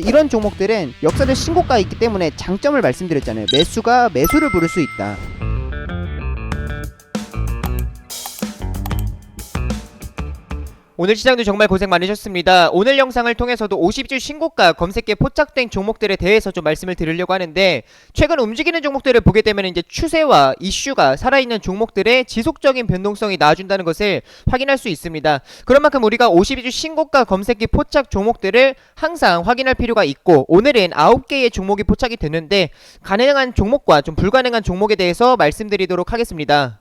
이런 종목들은 역사적 신고가가 있기 때문에 장점을 말씀드렸잖아요. 매수가 매수를 부를 수 있다. 오늘 시장도 정말 고생 많으셨습니다. 오늘 영상을 통해서도 50주 신고가 검색기에 포착된 종목들에 대해서 좀 말씀을 드리려고 하는데, 최근 움직이는 종목들을 보게 되면 이제 추세와 이슈가 살아있는 종목들의 지속적인 변동성이 나와준다는 것을 확인할 수 있습니다. 그런 만큼 우리가 52주 신고가 검색기 포착 종목들을 항상 확인할 필요가 있고, 오늘은 9개의 종목이 포착이 됐는데 가능한 종목과 좀 불가능한 종목에 대해서 말씀드리도록 하겠습니다.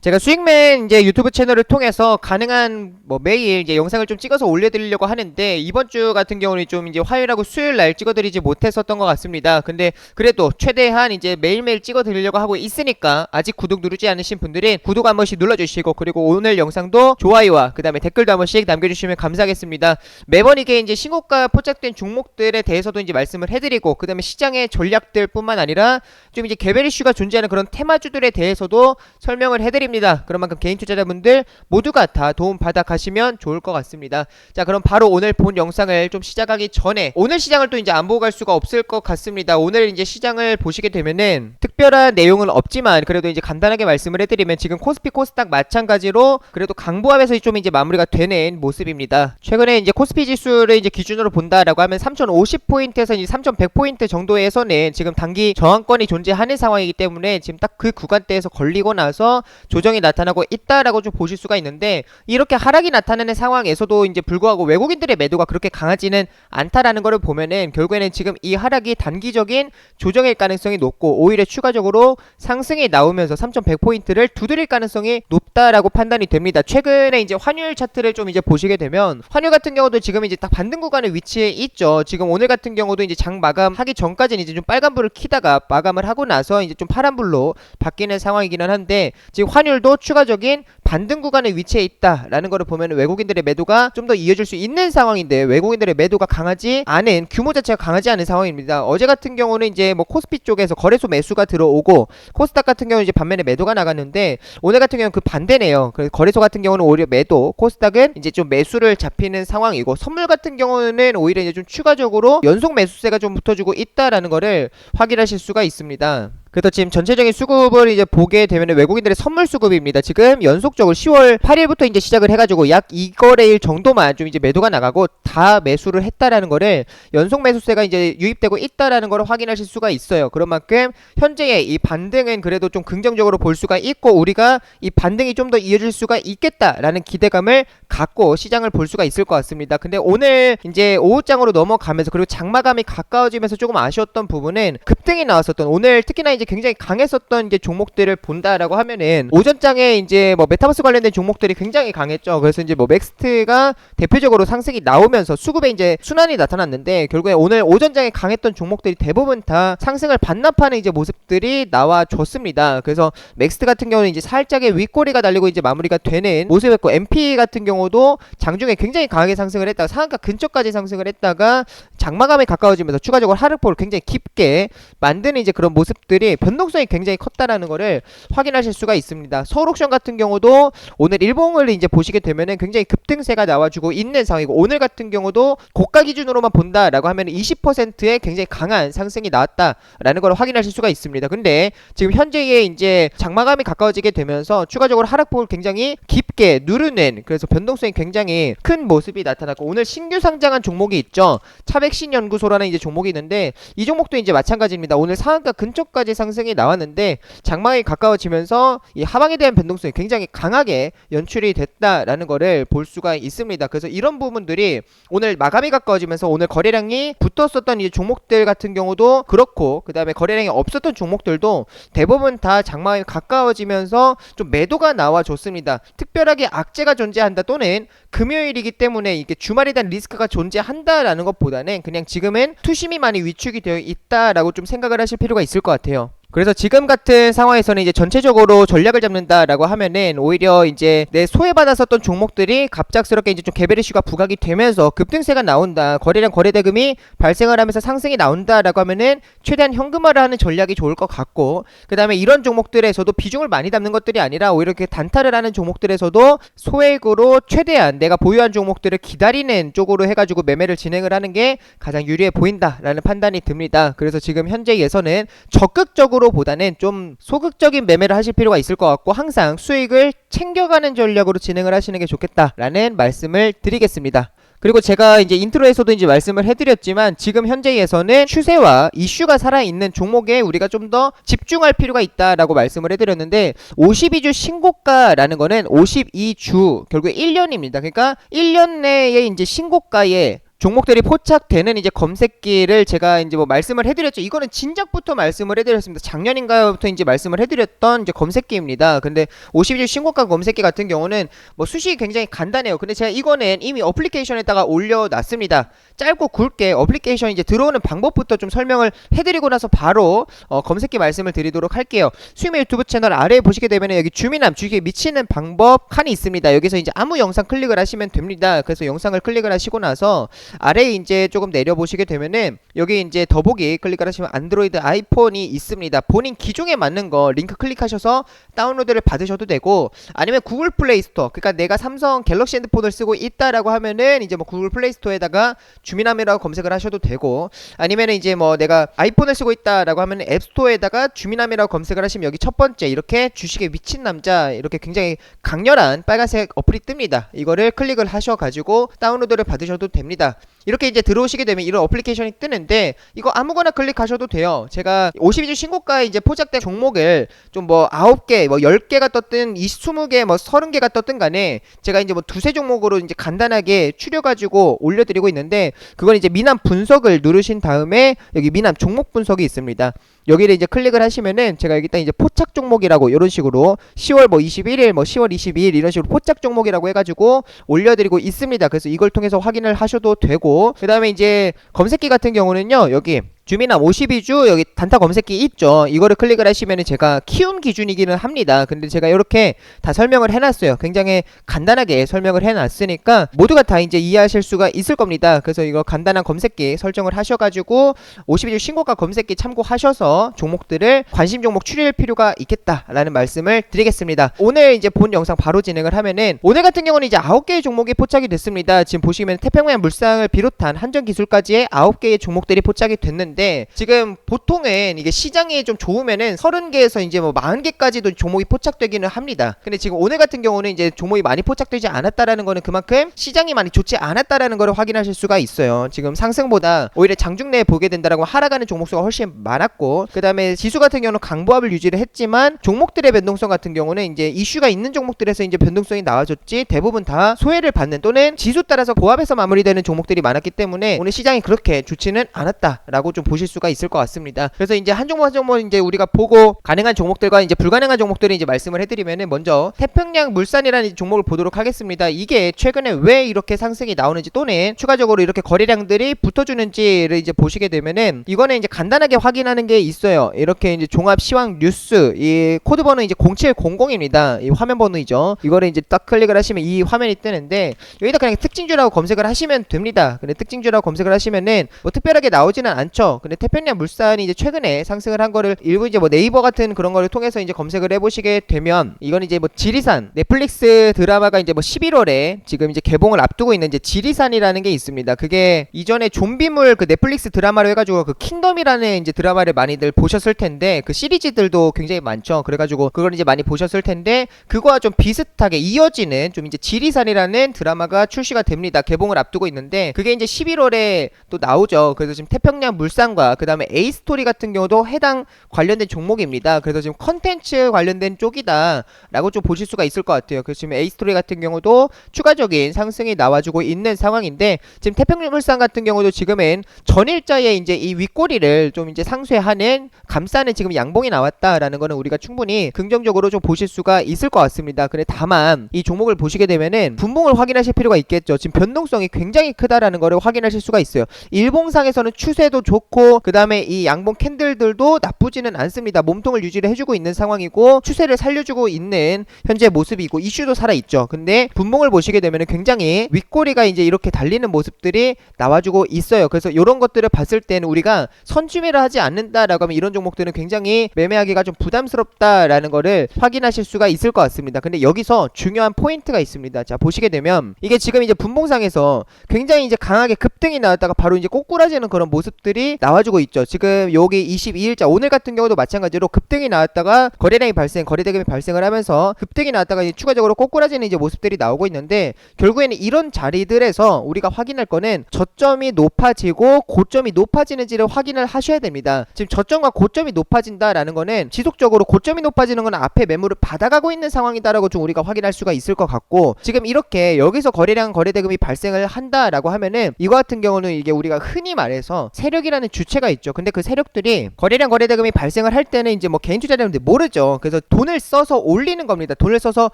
제가 수익맨 이제 유튜브 채널을 통해서 가능한 매일 이제 영상을 좀 찍어서 올려드리려고 하는데, 이번 주 같은 경우는 좀 이제 화요일하고 수요일 날 찍어드리지 못했었던 것 같습니다. 근데 그래도 최대한 이제 매일매일 찍어드리려고 하고 있으니까, 아직 구독 누르지 않으신 분들은 구독 한 번씩 눌러주시고, 그리고 오늘 영상도 좋아요와 그 다음에 댓글도 한 번씩 남겨주시면 감사하겠습니다. 매번 이게 이제 신고가 포착된 종목들에 대해서도 이제 말씀을 해드리고, 그 다음에 시장의 전략들 뿐만 아니라 좀 이제 개별 이슈가 존재하는 그런 테마주들에 대해서도 설명을 해드립니다. 그런 만큼 개인 투자자분들 모두가 다 도움 받아 가시면 좋을 것 같습니다. 자, 그럼 바로 오늘 본 영상을 좀 시작하기 전에, 오늘 시장을 또 이제 안 보고 갈 수가 없을 것 같습니다. 오늘 이제 시장을 보시게 되면은 특별한 내용은 없지만 그래도 이제 간단하게 말씀을 해드리면, 지금 코스피 코스닥 마찬가지로 그래도 강보합에서 좀 이제 마무리가 되는 모습입니다. 최근에 이제 코스피 지수를 이제 기준으로 본다라고 하면 3050포인트에서 이제 3100포인트 정도에서는 지금 단기 저항권이 존재하는 상황이기 때문에 지금 딱 그 구간대에서 걸리고 나서 조정이 나타나고 있다라고 좀 보실 수가 있는데, 이렇게 하락이 나타나는 상황에서도 이제 불구하고 외국인들의 매도가 그렇게 강하지는 않다라는 것을 보면은, 결국에는 지금 이 하락이 단기적인 조정일 가능성이 높고, 오히려 추가적으로 상승이 나오면서 3100포인트를 두드릴 가능성이 높다라고 판단이 됩니다. 최근에 이제 환율 차트를 좀 이제 보시게 되면, 환율 같은 경우도 지금 이제 딱 반등 구간의 위치에 있죠. 지금 오늘 같은 경우도 이제 장 마감하기 전까지는 이제 좀 빨간불을 켜다가 마감을 하고 나서 이제 좀 파란불로 바뀌는 상황이기는 한데, 지금 환율도 추가적인 반등 구간에 위치해 있다라는 것을 보면 외국인들의 매도가 좀 더 이어질 수 있는 상황인데, 외국인들의 매도가 강하지 않은, 규모 자체가 강하지 않은 상황입니다. 어제 같은 경우는 이제 코스피 쪽에서 거래소 매수가 들어오고, 코스닥 같은 경우는 이제 반면에 매도가 나갔는데, 오늘 같은 경우는 그 반대네요. 그래서 거래소 같은 경우는 오히려 매도, 코스닥은 이제 좀 매수를 잡히는 상황이고, 선물 같은 경우는 오히려 이제 좀 추가적으로 연속 매수세가 좀 붙어주고 있다라는 거를 확인하실 수가 있습니다. 그래서 지금 전체적인 수급을 이제 보게 되면 외국인들의 선물 수급입니다. 지금 연속적으로 10월 8일부터 이제 시작을 해가지고 약 2거래일 정도만 좀 이제 매도가 나가고 다 매수를 했다라는 거를, 연속 매수세가 이제 유입되고 있다라는 거를 확인하실 수가 있어요. 그런 만큼 현재의 이 반등은 그래도 좀 긍정적으로 볼 수가 있고, 우리가 이 반등이 좀 더 이어질 수가 있겠다라는 기대감을 갖고 시장을 볼 수가 있을 것 같습니다. 근데 오늘 이제 오후장으로 넘어가면서, 그리고 장마감이 가까워지면서 조금 아쉬웠던 부분은, 급등이 나왔었던, 오늘 특히나 이제 굉장히 강했었던 이제 종목들을 본다라고 하면은, 오전장에 이제 메타버스 관련된 종목들이 굉장히 강했죠. 그래서 이제 맥스트가 대표적으로 상승이 나오면서 수급에 이제 순환이 나타났는데, 결국에 오늘 오전장에 강했던 종목들이 대부분 다 상승을 반납하는 이제 모습들이 나와줬습니다. 그래서 맥스트 같은 경우는 이제 살짝의 윗꼬리가 달리고 이제 마무리가 되는 모습이었고, MP 같은 경우도 장중에 굉장히 강하게 상승을 했다가 상한가 근처까지 상승을 했다가 장마감에 가까워지면서 추가적으로 하락폭을 굉장히 깊게 만드는 이제 그런 모습들이, 변동성이 굉장히 컸다라는 거를 확인하실 수가 있습니다. 서울옥션 같은 경우도 오늘 일봉을 이제 보시게 되면은 굉장히 급등세가 나와주고 있는 상황이고, 오늘 같은 경우도 고가 기준으로만 본다라고 하면 20%의 굉장히 강한 상승이 나왔다라는 걸 확인하실 수가 있습니다. 근데 지금 현재의 이제 장마감이 가까워지게 되면서 추가적으로 하락폭을 굉장히 깊게 누르는, 그래서 변동성이 굉장히 큰 모습이 나타났고, 오늘 신규 상장한 종목이 있죠. 차백신연구소라는 이제 종목이 있는데, 이 종목도 이제 마찬가지입니다. 오늘 상한가 근처까지 상승이 나왔는데 장마감이 가까워지면서 이 하방에 대한 변동성이 굉장히 강하게 연출이 됐다라는 거를 볼 수가 있습니다. 그래서 이런 부분들이 오늘 마감이 가까워지면서 오늘 거래량이 붙었었던 이 종목들 같은 경우도 그렇고, 그 다음에 거래량이 없었던 종목들도 대부분 다 장마감이 가까워지면서 좀 매도가 나와줬습니다. 특별하게 악재가 존재한다, 또는 금요일이기 때문에 이게 주말에 대한 리스크가 존재한다라는 것보다는 그냥 지금은 투심이 많이 위축이 되어 있다라고 좀 생각을 하실 필요가 있을 것 같아요. 그래서 지금 같은 상황에서는 이제 전체적으로 전략을 잡는다라고 하면은 오히려 이제 내 소외받았었던 종목들이 갑작스럽게 이제 좀 개별 이슈가 부각이 되면서 급등세가 나온다, 거래량 거래대금이 발생을 하면서 상승이 나온다라고 하면은 최대한 현금화를 하는 전략이 좋을 것 같고, 그 다음에 이런 종목들에서도 비중을 많이 담는 것들이 아니라 오히려 이렇게 단타를 하는 종목들에서도 소액으로 최대한 내가 보유한 종목들을 기다리는 쪽으로 해가지고 매매를 진행을 하는 게 가장 유리해 보인다라는 판단이 듭니다. 그래서 지금 현재에서는 적극적으로 보다는 좀 소극적인 매매를 하실 필요가 있을 것 같고, 항상 수익을 챙겨가는 전략으로 진행을 하시는 게 좋겠다라는 말씀을 드리겠습니다. 그리고 제가 이제 인트로에서도 이제 말씀을 해드렸지만 지금 현재에서는 추세와 이슈가 살아있는 종목에 우리가 좀 더 집중할 필요가 있다라고 말씀을 해드렸는데, 52주 신고가라는 거는 52주 결국 1년입니다. 그러니까 1년 내에 이제 신고가에 종목들이 포착되는 이제 검색기를 제가 이제 뭐 말씀을 해드렸죠. 이거는 진작부터 말씀을 해드렸습니다. 작년인가부터 이제 말씀을 해드렸던 이제 검색기입니다. 근데 52주 신고가 검색기 같은 경우는 뭐 수식이 굉장히 간단해요. 근데 제가 이거는 이미 어플리케이션에다가 올려놨습니다. 짧고 굵게 어플리케이션 이제 들어오는 방법부터 좀 설명을 해드리고 나서 바로 검색기 말씀을 드리도록 할게요. 수익의 유튜브 채널 아래에 보시게 되면 여기 주민함 주식에 미치는 방법 칸이 있습니다. 여기서 이제 아무 영상 클릭을 하시면 됩니다. 그래서 영상을 클릭을 하시고 나서 아래에 이제 조금 내려보시게 되면은 여기 이제 더보기 클릭을 하시면 안드로이드 아이폰이 있습니다. 본인 기종에 맞는 거 링크 클릭하셔서 다운로드를 받으셔도 되고, 아니면 구글 플레이 스토어, 그러니까 내가 삼성 갤럭시 핸드폰을 쓰고 있다라고 하면은 이제 뭐 구글 플레이 스토어에다가 주민함이라고 검색을 하셔도 되고, 아니면은 이제 뭐 내가 아이폰을 쓰고 있다라고 하면 앱 스토어에다가 주민함이라고 검색을 하시면 여기 첫 번째 이렇게 주식에 미친 남자 이렇게 굉장히 강렬한 빨간색 어플이 뜹니다. 이거를 클릭을 하셔가지고 다운로드를 받으셔도 됩니다. 이렇게 이제 들어오시게 되면 이런 어플리케이션이 뜨는데 이거 아무거나 클릭하셔도 돼요. 제가 52주 신고가에 이제 포착된 종목을 좀 뭐 9개, 뭐 10개가 떴든 20개, 뭐 30개가 떴든 간에 제가 이제 뭐 두세 종목으로 이제 간단하게 추려가지고 올려드리고 있는데, 그건 이제 미남 분석을 누르신 다음에 여기 미남 종목 분석이 있습니다. 여기를 이제 클릭을 하시면은 제가 여기 딱 이제 포착 종목이라고 이런 식으로 10월 뭐 21일 뭐 10월 22일 이런 식으로 포착 종목이라고 해가지고 올려드리고 있습니다. 그래서 이걸 통해서 확인을 하셔도 되고, 그 다음에 이제 검색기 같은 경우는요, 여기 주민함 52주 여기 단타 검색기 있죠. 이거를 클릭을 하시면 제가 키운 기준이기는 합니다. 근데 제가 이렇게 다 설명을 해놨어요. 굉장히 간단하게 설명을 해놨으니까 모두가 다 이제 이해하실 수가 있을 겁니다. 그래서 이거 간단한 검색기 설정을 하셔가지고 52주 신고가 검색기 참고하셔서 종목들을 관심 종목 추릴 필요가 있겠다라는 말씀을 드리겠습니다. 오늘 이제 본 영상 바로 진행을 하면은, 오늘 같은 경우는 이제 9개의 종목이 포착이 됐습니다. 지금 보시면 태평양 물상을 비롯한 한전기술까지의 9개의 종목들이 포착이 됐는데, 지금 보통은 이게 시장이 좀 좋으면은 30개에서 이제 뭐 40개까지도 종목이 포착되기는 합니다. 근데 지금 오늘 같은 경우는 이제 종목이 많이 포착되지 않았다라는 거는 그만큼 시장이 많이 좋지 않았다라는 거를 확인하실 수가 있어요. 지금 상승보다 오히려 장중 내에 보게 된다라고 하락하는 종목 수가 훨씬 많았고, 그 다음에 지수 같은 경우는 강보합을 유지를 했지만 종목들의 변동성 같은 경우는 이제 이슈가 있는 종목들에서 이제 변동성이 나와줬지 대부분 다 소외를 받는 또는 지수 따라서 보합에서 마무리되는 종목들이 많았기 때문에 오늘 시장이 그렇게 좋지는 않았다라고 좀 보실 수가 있을 것 같습니다. 그래서 이제 한 종목 한 종목 이제 우리가 보고 가능한 종목들과 이제 불가능한 종목들을 이제 말씀을 해드리면은, 먼저 태평양 물산이라는 종목을 보도록 하겠습니다. 이게 최근에 왜 이렇게 상승이 나오는지 또는 추가적으로 이렇게 거래량들이 붙어주는지를 이제 보시게 되면은, 이거는 이제 간단하게 확인하는 게 있어요. 이렇게 이제 종합 시황 뉴스 이 코드 번호 이제 0700입니다. 이 화면 번호이죠. 이거를 이제 딱 클릭을 하시면 이 화면이 뜨는데, 여기다 그냥 특징주라고 검색을 하시면 됩니다. 근데 특징주라고 검색을 하시면은 뭐 특별하게 나오지는 않죠. 근데 태평양 물산이 이제 최근에 상승을 한 거를 일부 이제 뭐 네이버 같은 그런 거를 통해서 이제 검색을 해보시게 되면, 이건 이제 뭐 지리산 넷플릭스 드라마가 이제 뭐 11월에 지금 이제 개봉을 앞두고 있는 이제 지리산이라는 게 있습니다. 그게 이전에 좀비물 그 넷플릭스 드라마로 해가지고 그 킹덤이라는 이제 드라마를 많이들 보셨을 텐데, 그 시리즈들도 굉장히 많죠. 그래가지고 그걸 이제 많이 보셨을 텐데, 그거와 좀 비슷하게 이어지는 좀 이제 지리산이라는 드라마가 출시가 됩니다. 개봉을 앞두고 있는데 그게 이제 11월에 또 나오죠. 그래서 지금 태평양 물산과 그 다음에 A스토리 같은 경우도 해당 관련된 종목입니다. 그래서 지금 컨텐츠 관련된 쪽이다 라고 좀 보실 수가 있을 것 같아요. 그래서 지금 A스토리 같은 경우도 추가적인 상승이 나와주고 있는 상황인데, 지금 태평양 물산 같은 경우도 지금은 전일자에 이제 이 윗꼬리를 좀 이제 상쇄하는 감싸는 지금 양봉이 나왔다라는 거는 우리가 충분히 긍정적으로 좀 보실 수가 있을 것 같습니다. 근데 다만 이 종목을 보시게 되면은 분봉을 확인하실 필요가 있겠죠. 지금 변동성이 굉장히 크다라는 거를 확인하실 수가 있어요. 일봉상에서는 추세도 좋고 좋고 그 다음에 이 양봉 캔들들도 나쁘지는 않습니다. 몸통을 유지를 해주고 있는 상황이고 추세를 살려주고 있는 현재 모습이고 이슈도 살아있죠. 근데 분봉을 보시게 되면 굉장히 윗꼬리가 이제 이렇게 달리는 모습들이 나와주고 있어요. 그래서 이런 것들을 봤을 때는 우리가 선취매를 하지 않는다라고 하면 이런 종목들은 굉장히 매매하기가 좀 부담스럽다라는 거를 확인하실 수가 있을 것 같습니다. 근데 여기서 중요한 포인트가 있습니다. 자, 보시게 되면 이게 지금 이제 분봉상에서 굉장히 이제 강하게 급등이 나왔다가 바로 이제 꼬꾸라지는 그런 모습들이 나와주고 있죠. 지금 여기 22일자 오늘 같은 경우도 마찬가지로 급등이 나왔다가 거래량이 발생, 거래대금이 발생을 하면서 급등이 나왔다가 이제 추가적으로 꼬꾸라지는 이제 모습들이 나오고 있는데 결국에는 이런 자리들에서 우리가 확인할 거는 저점이 높아지고 고점이 높아지는지를 확인을 하셔야 됩니다. 지금 저점과 고점이 높아진다라는 거는 지속적으로 고점이 높아지는 건 앞에 매물을 받아가고 있는 상황이다라고 좀 우리가 확인할 수가 있을 것 같고 지금 이렇게 여기서 거래량 거래대금이 발생을 한다라고 하면은 이거 같은 경우는 이게 우리가 흔히 말해서 세력이라는 주체가 있죠. 근데 그 세력들이 거래량 거래대금이 발생을 할 때는 이제 뭐 개인 투자자분들 모르죠. 그래서 돈을 써서 올리는 겁니다. 돈을 써서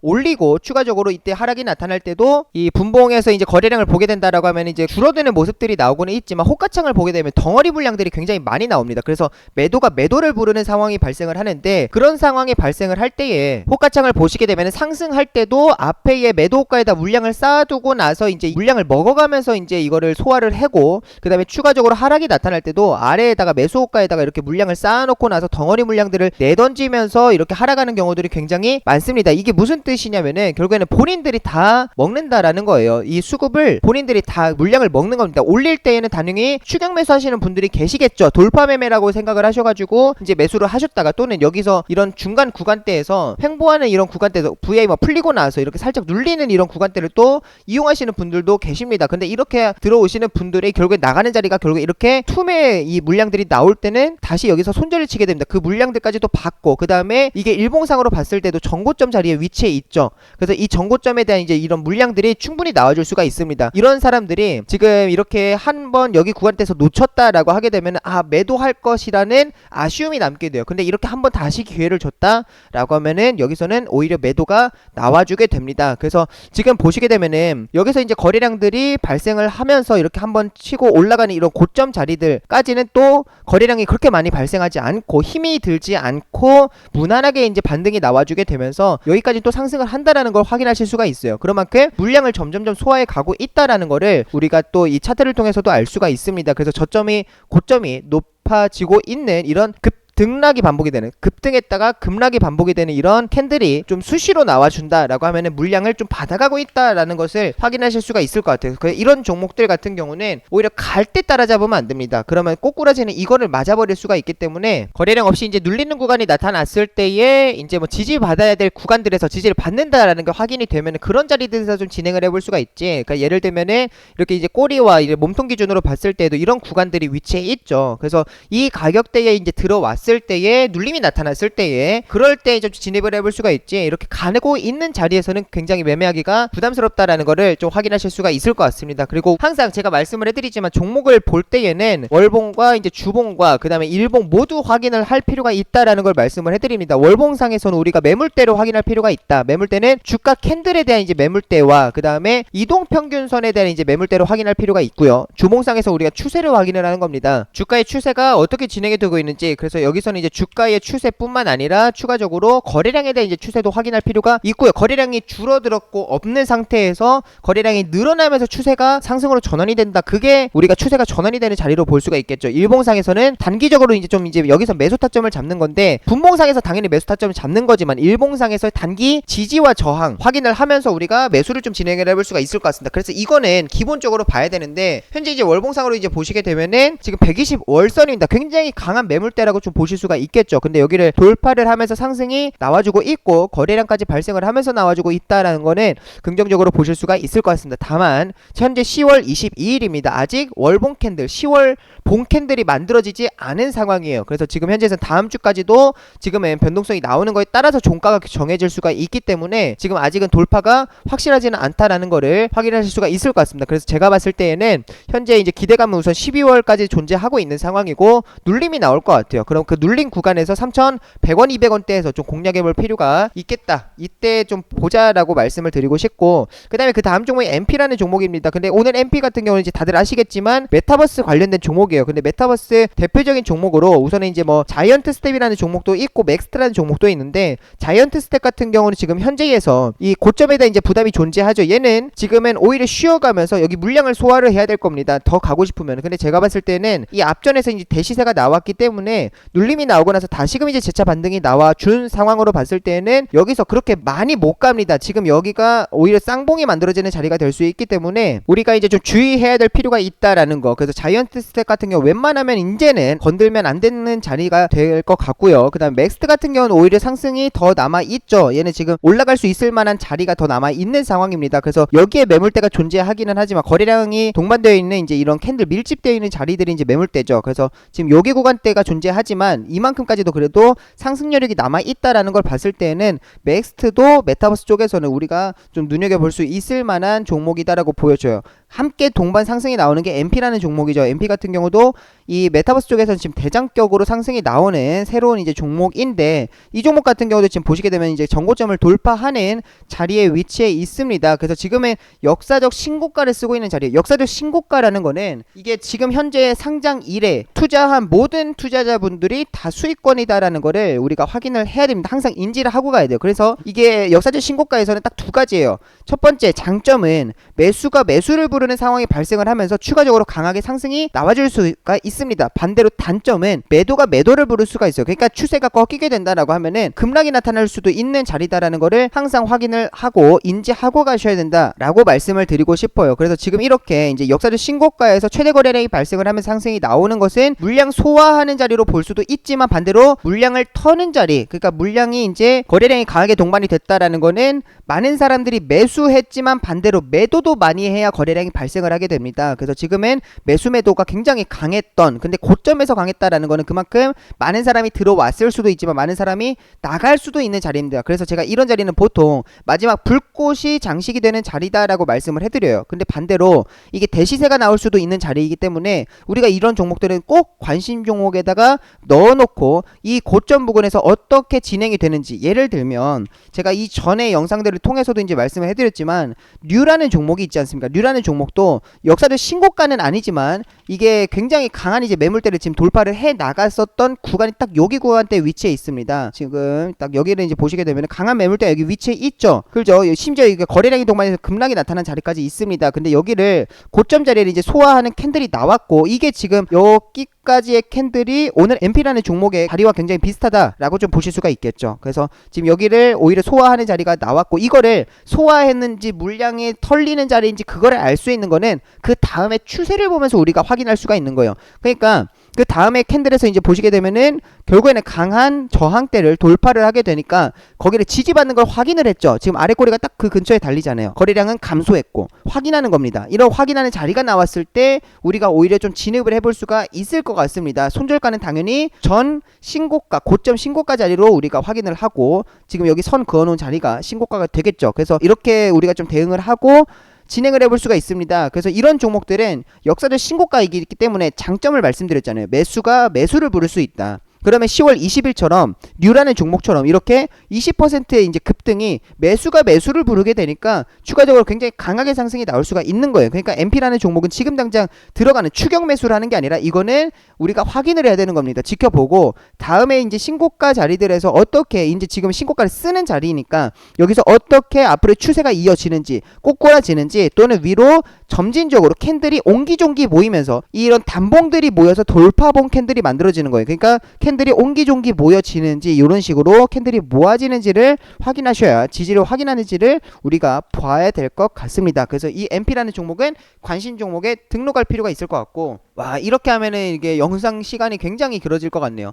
올리고 추가적으로 이때 하락이 나타날 때도 이 분봉에서 이제 거래량을 보게 된다라고 하면 이제 줄어드는 모습들이 나오고는 있지만 호가창을 보게 되면 덩어리 물량들이 굉장히 많이 나옵니다. 그래서 매도가 매도를 부르는 상황이 발생을 하는데 그런 상황이 발생을 할 때에 호가창을 보시게 되면 상승할 때도 앞에의 매도 호가에다 물량을 쌓아두고 나서 이제 물량을 먹어가면서 이제 이거를 소화를 하고 그 다음에 추가적으로 하락이 나타날 때도 아래에다가 매수 호가에다가 이렇게 물량을 쌓아놓고 나서 덩어리 물량들을 내던지면서 이렇게 하락하는 경우들이 굉장히 많습니다. 이게 무슨 뜻이냐면은 결국에는 본인들이 다 먹는다라는 거예요. 이 수급을 본인들이 다 물량을 먹는 겁니다. 올릴 때에는 당연히 추격 매수 하시는 분들이 계시겠죠. 돌파 매매라고 생각을 하셔가지고 이제 매수를 하셨다가 또는 여기서 이런 중간 구간대에서 횡보하는 이런 구간대에서 VI 뭐 풀리고 나서 이렇게 살짝 눌리는 이런 구간대를 또 이용하시는 분들도 계십니다. 근데 이렇게 들어오시는 분들이 결국에 나가는 자리가 결국에 이렇게 투매 이 물량들이 나올 때는 다시 여기서 손절을 치게 됩니다. 그 물량들까지 또 받고 그 다음에 이게 일봉상으로 봤을 때도 정고점 자리에 위치해 있죠. 그래서 이 정고점에 대한 이제 이런 물량들이 충분히 나와줄 수가 있습니다. 이런 사람들이 지금 이렇게 한번 여기 구간대에서 놓쳤다라고 하게 되면 아 매도할 것이라는 아쉬움이 남게 돼요. 근데 이렇게 한번 다시 기회를 줬다라고 하면은 여기서는 오히려 매도가 나와주게 됩니다. 그래서 지금 보시게 되면은 여기서 이제 거래량들이 발생을 하면서 이렇게 한번 치고 올라가는 이런 고점 자리들까지는 또 거래량이 그렇게 많이 발생하지 않고 힘이 들지 않고 무난하게 이제 반등이 나와주게 되면서 여기까지 또 상승을 한다라는 걸 확인하실 수가 있어요. 그런 만큼 물량을 점점점 소화해 가고 있다라는 거를 우리가 또 이 차트를 통해서도 알 수가 있습니다. 그래서 저점이 고점이 높아지고 있는 이런 등락이 반복이 되는 급등했다가 급락이 반복이 되는 이런 캔들이 좀 수시로 나와준다라고 하면은 물량을 좀 받아가고 있다라는 것을 확인하실 수가 있을 것 같아요. 이런 종목들 같은 경우는 오히려 갈 때 따라잡으면 안 됩니다. 그러면 꼬꾸라지는 이거를 맞아버릴 수가 있기 때문에 거래량 없이 이제 눌리는 구간이 나타났을 때에 이제 뭐 지지받아야 될 구간들에서 지지를 받는다라는 게 확인이 되면 그런 자리들에서 좀 진행을 해볼 수가 있지. 그러니까 예를 들면은 이렇게 이제 꼬리와 이제 몸통 기준으로 봤을 때도 이런 구간들이 위치해 있죠. 그래서 이 가격대에 이제 들어왔을 때에 눌림이 나타났을 때에 그럴 때 좀 진입을 해볼 수가 있지. 이렇게 가고 있는 자리에서는 굉장히 매매하기가 부담스럽다라는 거를 좀 확인하실 수가 있을 것 같습니다. 그리고 항상 제가 말씀을 해드리지만 종목을 볼 때에는 월봉과 이제 주봉과 그 다음에 일봉 모두 확인을 할 필요가 있다라는 걸 말씀을 해드립니다. 월봉상에서는 우리가 매물대로 확인할 필요가 있다. 매물대는 주가 캔들에 대한 이제 매물대와 그 다음에 이동평균선에 대한 이제 매물대로 확인할 필요가 있고요. 주봉상에서 우리가 추세를 확인을 하는 겁니다. 주가의 추세가 어떻게 진행이 되고 있는지. 그래서 여기서는 이제 주가의 추세뿐만 아니라 추가적으로 거래량에 대한 이제 추세도 확인할 필요가 있고요. 거래량이 줄어들었고 없는 상태에서 거래량이 늘어나면서 추세가 상승으로 전환이 된다. 그게 우리가 추세가 전환이 되는 자리로 볼 수가 있겠죠. 일봉상에서는 단기적으로 이제 좀 이제 여기서 매수 타점을 잡는 건데 분봉상에서 당연히 매수 타점을 잡는 거지만 일봉상에서 단기 지지와 저항 확인을 하면서 우리가 매수를 좀 진행을 해볼 수가 있을 것 같습니다. 그래서 이거는 기본적으로 봐야 되는데 현재 이제 월봉상으로 이제 보시게 되면은 지금 120월선입니다. 굉장히 강한 매물대라고 좀 보실 수가 있겠죠. 근데 여기를 돌파를 하면서 상승이 나와주고 있고 거래량까지 발생을 하면서 나와주고 있다라는 거는 긍정적으로 보실 수가 있을 것 같습니다. 다만 현재 10월 22일입니다. 아직 월봉 캔들 10월 본 캔들이 만들어지지 않은 상황이에요. 그래서 지금 현재에서는 다음 주까지도 지금은 변동성이 나오는 거에 따라서 종가가 정해질 수가 있기 때문에 지금 아직은 돌파가 확실하지는 않다라는 거를 확인하실 수가 있을 것 같습니다. 그래서 제가 봤을 때에는 현재 이제 기대감은 우선 12월까지 존재하고 있는 상황이고 눌림이 나올 것 같아요. 그럼 그 그 눌린 구간에서 3,100원, 200원대에서 좀 공략해 볼 필요가 있겠다. 이때 좀 보자라고 말씀을 드리고 싶고, 그다음에 그 다음 종목이 MP라는 종목입니다. 근데 오늘 MP 같은 경우는 이제 다들 아시겠지만 메타버스 관련된 종목이에요. 근데 메타버스 대표적인 종목으로 우선은 이제 뭐 자이언트 스텝이라는 종목도 있고 맥스트라는 종목도 있는데, 자이언트 스텝 같은 경우는 지금 현재에서 이 고점에다 이제 부담이 존재하죠. 얘는 지금은 오히려 쉬어가면서 여기 물량을 소화를 해야 될 겁니다. 더 가고 싶으면. 근데 제가 봤을 때는 이 앞전에서 이제 대시세가 나왔기 때문에 눌림이 나오고 나서 다시금 이제 재차 반등이 나와준 상황으로 봤을 때는 여기서 그렇게 많이 못 갑니다. 지금 여기가 오히려 쌍봉이 만들어지는 자리가 될 수 있기 때문에 우리가 이제 좀 주의해야 될 필요가 있다라는 거. 그래서 자이언트 스텝 같은 경우 웬만하면 이제는 건들면 안 되는 자리가 될 것 같고요. 그 다음 맥스트 같은 경우는 오히려 상승이 더 남아있죠. 얘는 지금 올라갈 수 있을 만한 자리가 더 남아있는 상황입니다. 그래서 여기에 매물대가 존재하기는 하지만 거래량이 동반되어 있는 이제 이런 캔들 밀집되어 있는 자리들이 이제 매물대죠. 그래서 지금 여기 구간대가 존재하지만 이만큼까지도 그래도 상승 여력이 남아있다라는 걸 봤을 때는 맥스트도 메타버스 쪽에서는 우리가 좀 눈여겨볼 수 있을 만한 종목이다라고 보여줘요. 함께 동반 상승이 나오는 게 MP라는 종목이죠. MP 같은 경우도 이 메타버스 쪽에서는 지금 대장격으로 상승이 나오는 새로운 이제 종목인데, 이 종목 같은 경우도 지금 보시게 되면 이제 전고점을 돌파하는 자리에 위치해 있습니다. 그래서 지금은 역사적 신고가를 쓰고 있는 자리예요. 역사적 신고가라는 거는 이게 지금 현재 상장 이래 투자한 모든 투자자분들이 다 수익권이다라는 거를 우리가 확인을 해야 됩니다. 항상 인지를 하고 가야 돼요. 그래서 이게 역사적 신고가에서는 딱 두 가지예요. 첫 번째 장점은 매수가 매수를 부르는 상황이 발생을 하면서 추가적으로 강하게 상승이 나와줄 수가 있습니다. 반대로 단점은 매도가 매도를 부를 수가 있어요. 그러니까 추세가 꺾이게 된다라고 하면은 급락이 나타날 수도 있는 자리다라는 거를 항상 확인을 하고 인지하고 가셔야 된다라고 말씀을 드리고 싶어요. 그래서 지금 이렇게 이제 역사적 신고가에서 최대 거래량이 발생을 하면서 상승이 나오는 것은 물량 소화하는 자리로 볼 수도 있지만, 반대로 물량을 터는 자리, 그러니까 물량이 이제 거래량이 강하게 동반이 됐다라는 거는 많은 사람들이 매수했지만 반대로 매도도 많이 해야 거래량이 발생을 하게 됩니다. 그래서 지금은 매수 매도가 굉장히 강했던, 근데 고점에서 강했다라는 거는 그만큼 많은 사람이 들어왔을 수도 있지만 많은 사람이 나갈 수도 있는 자리입니다. 그래서 제가 이런 자리는 보통 마지막 불꽃이 장식이 되는 자리다라고 말씀을 해드려요. 근데 반대로 이게 대시세가 나올 수도 있는 자리이기 때문에 우리가 이런 종목들은 꼭 관심 종목에다가 넣어놓고 이 고점 부근에서 어떻게 진행이 되는지, 예를 들면 제가 이 전에 영상들을 통해서도 이제 말씀을 해드렸지만 류라는 종목이 있지 않습니까? 류라는 종목도 역사적 신고가는 아니지만 이게 굉장히 강한 이제 매물대를 지금 돌파를 해 나갔었던 구간이 딱 여기 구간대 위치해 있습니다. 지금 딱 여기를 이제 보시게 되면 강한 매물대가 여기 위치해 있죠. 그렇죠? 심지어 이게 거래량이 동반해서 급락이 나타난 자리까지 있습니다. 근데 여기를 고점 자리를 이제 소화하는 캔들이 나왔고, 이게 지금 여기까지의 캔들이 오늘 MP라는 종목의 자리와 굉장히 비슷하다라고 좀 보실 수가 있겠죠. 그래서 지금 여기를 오히려 소화하는 자리가 나왔고, 이거를 소화했는지 물량이 털리는 자리인지 그거를 알 수 있는 거는 그 다음에 추세를 보면서 우리가 확인할 수가 있는 거예요. 그러니까 그 다음에 캔들에서 이제 보시게 되면은 결국에는 강한 저항대를 돌파를 하게 되니까 거기를 지지받는 걸 확인을 했죠. 지금 아래 꼬리가 딱 그 근처에 달리잖아요. 거래량은 감소했고 확인하는 겁니다. 이런 확인하는 자리가 나왔을 때 우리가 오히려 좀 진입을 해볼 수가 있을 것 같습니다. 손절가는 당연히 전 신고가, 고점 신고가 자리로 우리가 확인을 하고, 지금 여기 선 그어놓은 자리가 신고가가 되겠죠. 그래서 이렇게 우리가 좀 대응을 하고 진행을 해볼 수가 있습니다. 그래서 이런 종목들은 역사적 신고가이기 때문에 장점을 말씀드렸잖아요. 매수가 매수를 부를 수 있다. 그러면 10월 20일처럼 류라는 종목처럼 이렇게 20%의 이제 급등이 매수가 매수를 부르게 되니까 추가적으로 굉장히 강하게 상승이 나올 수가 있는 거예요. 그러니까 MP라는 종목은 지금 당장 들어가는 추격 매수를 하는 게 아니라 이거는 우리가 확인을 해야 되는 겁니다. 지켜보고 다음에 이제 신고가 자리들에서 어떻게, 이제 지금 신고가를 쓰는 자리니까 여기서 어떻게 앞으로 추세가 이어지는지, 꼬꼬라지는지, 또는 위로 점진적으로 캔들이 옹기종기 모이면서 이런 단봉들이 모여서 돌파봉 캔들이 만들어지는 거예요. 그러니까 캔들이 옹기종기 모여지는지, 이런 식으로 캔들이 모아지는지를 확인하셔야, 지지를 확인하는지를 우리가 봐야 될 것 같습니다. 그래서 이 MP라는 종목은 관심 종목에 등록할 필요가 있을 것 같고, 와, 이렇게 하면은 이게 영상 시간이 굉장히 길어질 것 같네요.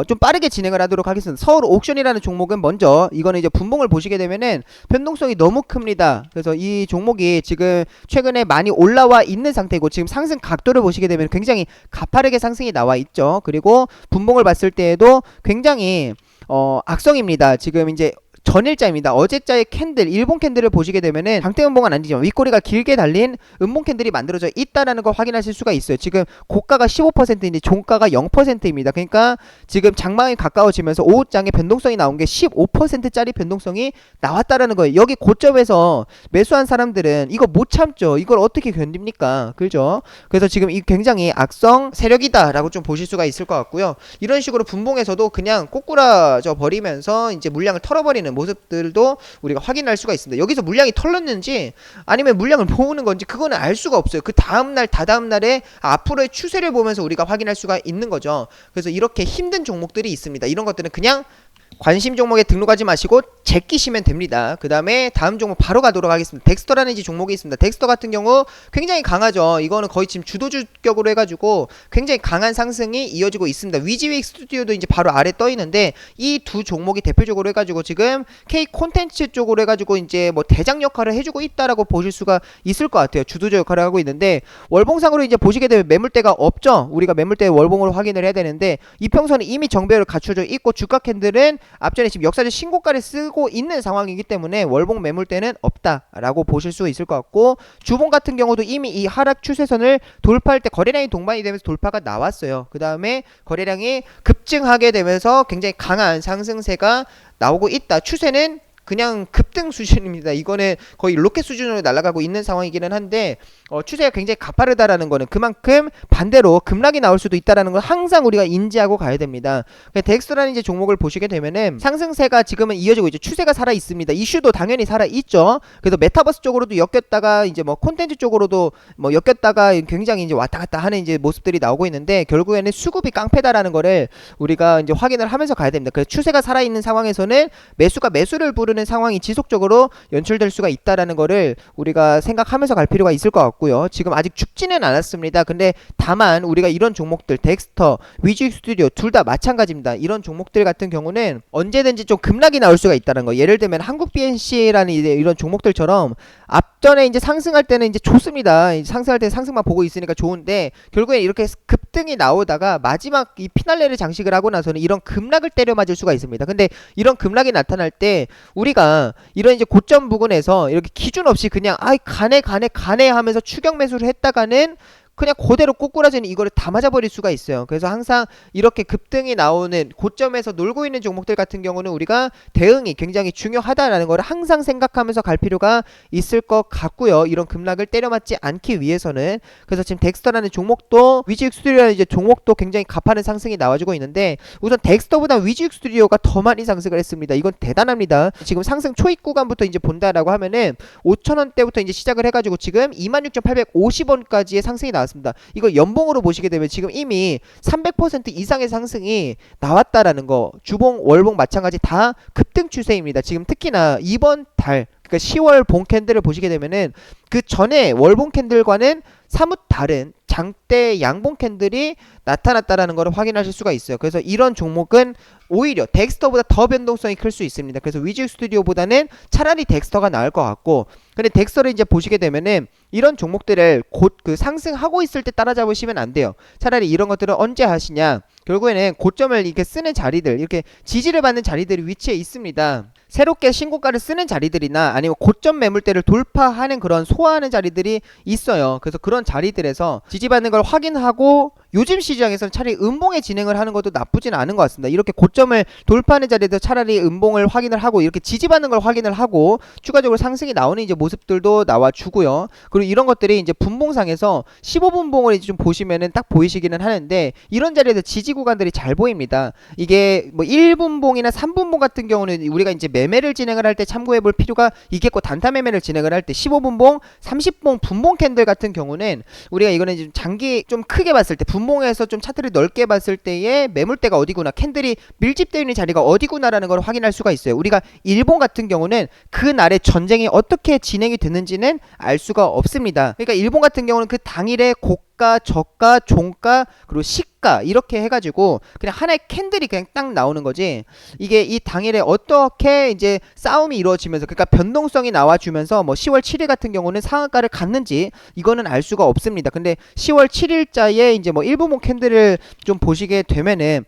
좀 빠르게 진행을 하도록 하겠습니다. 서울 옥션이라는 종목은 먼저 이거는 이제 분봉을 보시게 되면은 변동성이 너무 큽니다. 그래서 이 종목이 지금 최근에 많이 올라와 있는 상태고, 지금 상승 각도를 보시게 되면 굉장히 가파르게 상승이 나와 있죠. 그리고 분봉을 봤을 때에도 굉장히 악성입니다. 지금 이제 전일자입니다. 어제자의 캔들, 일본 캔들을 보시게 되면은 장대 음봉은 아니지만 윗꼬리가 길게 달린 음봉 캔들이 만들어져 있다라는 걸 확인하실 수가 있어요. 지금 고가가 15%인데 종가가 0%입니다. 그러니까 지금 장망이 가까워지면서 오후장에 변동성이 나온 게 15%짜리 변동성이 나왔다라는 거예요. 여기 고점에서 매수한 사람들은 이거 못 참죠. 이걸 어떻게 견딥니까? 그죠? 그래서 지금 이 굉장히 악성 세력이다라고 좀 보실 수가 있을 것 같고요. 이런 식으로 분봉에서도 그냥 꼬꾸라져 버리면서 이제 물량을 털어버리는 모습들도 우리가 확인할 수가 있습니다. 여기서 물량이 털렸는지 아니면 물량을 모으는 건지 그거는 알 수가 없어요. 그 다음날 다다음날에 앞으로의 추세를 보면서 우리가 확인할 수가 있는 거죠. 그래서 이렇게 힘든 종목들이 있습니다. 이런 것들은 그냥 관심 종목에 등록하지 마시고 제끼시면 됩니다. 그 다음에 다음 종목 바로 가도록 하겠습니다. 덱스터라는 이제 종목이 있습니다. 덱스터 같은 경우 굉장히 강하죠. 이거는 거의 지금 주도주격으로 해가지고 굉장히 강한 상승이 이어지고 있습니다. 위즈윅 스튜디오도 이제 바로 아래 떠 있는데 이 두 종목이 대표적으로 해가지고 지금 K 콘텐츠 쪽으로 해가지고 이제 뭐 대장 역할을 해주고 있다라고 보실 수가 있을 것 같아요. 주도주 역할을 하고 있는데 월봉상으로 이제 보시게 되면 매물대가 없죠. 우리가 매물대 월봉으로 확인을 해야 되는데 이평선은 이미 정배를 갖춰져 있고 주가 캔들은 앞전에 지금 역사적 신고가를 쓰고 있는 상황이기 때문에 월봉 매물대는 없다라고 보실 수 있을 것 같고 주봉 같은 경우도 이미 이 하락 추세선을 돌파할 때 거래량이 동반이 되면서 돌파가 나왔어요. 그 다음에 거래량이 급증하게 되면서 굉장히 강한 상승세가 나오고 있다. 추세는 그냥 급등 수준입니다. 이거는 거의 로켓 수준으로 날아가고 있는 상황이기는 한데 추세가 굉장히 가파르다라는 거는 그만큼 반대로 급락이 나올 수도 있다라는 걸 항상 우리가 인지하고 가야 됩니다. 덱스터라는 이제 종목을 보시게 되면은 상승세가 지금은 이어지고 있죠. 추세가 살아 있습니다. 이슈도 당연히 살아 있죠. 그래서 메타버스 쪽으로도 엮였다가 이제 뭐 콘텐츠 쪽으로도 뭐 엮였다가 굉장히 이제 왔다 갔다 하는 이제 모습들이 나오고 있는데 결국에는 수급이 깡패다라는 거를 우리가 이제 확인을 하면서 가야 됩니다. 그래서 추세가 살아 있는 상황에서는 매수가 매수를 부르는 상황이 지속적으로 연출될 수가 있다라는 거를 우리가 생각하면서 갈 필요가 있을 것 같고요. 지금 아직 죽지는 않았습니다. 근데 다만 우리가 이런 종목들 덱스터, 위즈윅 스튜디오 둘 다 마찬가지입니다. 이런 종목들 같은 경우는 언제든지 좀 급락이 나올 수가 있다는 거. 예를 들면 한국 BNC라는 이런 종목들처럼 앞전에 이제 상승할 때는 이제 좋습니다. 상승할 때 상승만 보고 있으니까 좋은데 결국에 이렇게 급등이 나오다가 마지막 이 피날레를 장식을 하고 나서는 이런 급락을 때려 맞을 수가 있습니다. 근데 이런 급락이 나타날 때 우리가 이런 이제 고점 부근에서 이렇게 기준 없이 그냥 가네 하면서 추격 매수를 했다가는 그냥 그대로 꼬꾸라지는 이거를 다 맞아버릴 수가 있어요. 그래서 항상 이렇게 급등이 나오는 고점에서 놀고 있는 종목들 같은 경우는 우리가 대응이 굉장히 중요하다라는 걸 항상 생각하면서 갈 필요가 있을 것 같고요. 이런 급락을 때려맞지 않기 위해서는. 그래서 지금 덱스터라는 종목도 위즈윅 스튜디오라는 이제 종목도 굉장히 가파른 상승이 나와주고 있는데 우선 덱스터보다 위즈윅 스튜디오가 더 많이 상승을 했습니다. 이건 대단합니다. 지금 상승 초입 구간부터 이제 본다라고 하면은 5,000원대부터 이제 시작을 해가지고 지금 26,850원까지의 상승이 나왔습니다. 이거 연봉으로 보시게 되면 지금 이미 300% 이상의 상승이 나왔다라는 거. 주봉, 월봉 마찬가지 다 급등 추세입니다. 지금 특히나 이번 달 그러니까 10월 본 캔들을 보시게 되면은 그 전에 월봉 캔들과는 사뭇 다른 장대 양봉 캔들이 나타났다라는 것을 확인하실 수가 있어요. 그래서 이런 종목은 오히려 덱스터보다 더 변동성이 클 수 있습니다. 그래서 위즈윅 스튜디오보다는 차라리 덱스터가 나을 것 같고 근데 덱스터를 이제 보시게 되면은 이런 종목들을 곧 그 상승하고 있을 때 따라잡으시면 안 돼요. 차라리 이런 것들은 언제 하시냐 결국에는 고점을 이렇게 쓰는 자리들 이렇게 지지를 받는 자리들이 위치해 있습니다. 새롭게 신고가를 쓰는 자리들이나 아니면 고점 매물대를 돌파하는 그런 소화하는 자리들이 있어요. 그래서 그런 자리들에서 지지받는 걸 확인하고 요즘 시장에서는 차라리 음봉에 진행을 하는 것도 나쁘진 않은 것 같습니다. 이렇게 고점을 돌파하는 자리에서 차라리 음봉을 확인을 하고 이렇게 지지받는 걸 확인을 하고 추가적으로 상승이 나오는 이제 모습들도 나와주고요. 그리고 이런 것들이 이제 분봉상에서 15분봉을 이제 좀 보시면은 딱 보이시기는 하는데 이런 자리에서 지지 구간들이 잘 보입니다. 이게 뭐 1분봉이나 3분봉 같은 경우는 우리가 이제 매매를 진행을 할 때 참고해 볼 필요가 있겠고 단타 매매를 진행을 할 때 15분봉, 30분 분봉 캔들 같은 경우는 우리가 이거는 좀 장기 좀 크게 봤을 때 분봉에서 좀 차트를 넓게 봤을 때의 매물대가 어디구나 캔들이 밀집되어 있는 자리가 어디구나라는 걸 확인할 수가 있어요. 우리가 일본 같은 경우는 그날의 전쟁이 어떻게 진행이 됐는지는 알 수가 없습니다. 그러니까 일본 같은 경우는 그 당일에 고가, 저가, 종가 그리고 시가 이렇게 해가지고 그냥 하나의 캔들이 그냥 딱 나오는 거지 이게 이 당일에 어떻게 이제 싸움이 이루어지면서 그러니까 변동성이 나와주면서 뭐 10월 7일 같은 경우는 상한가를 갔는지 이거는 알 수가 없습니다. 근데 10월 7일자에 이제 뭐 1분봉 캔들을 좀 보시게 되면은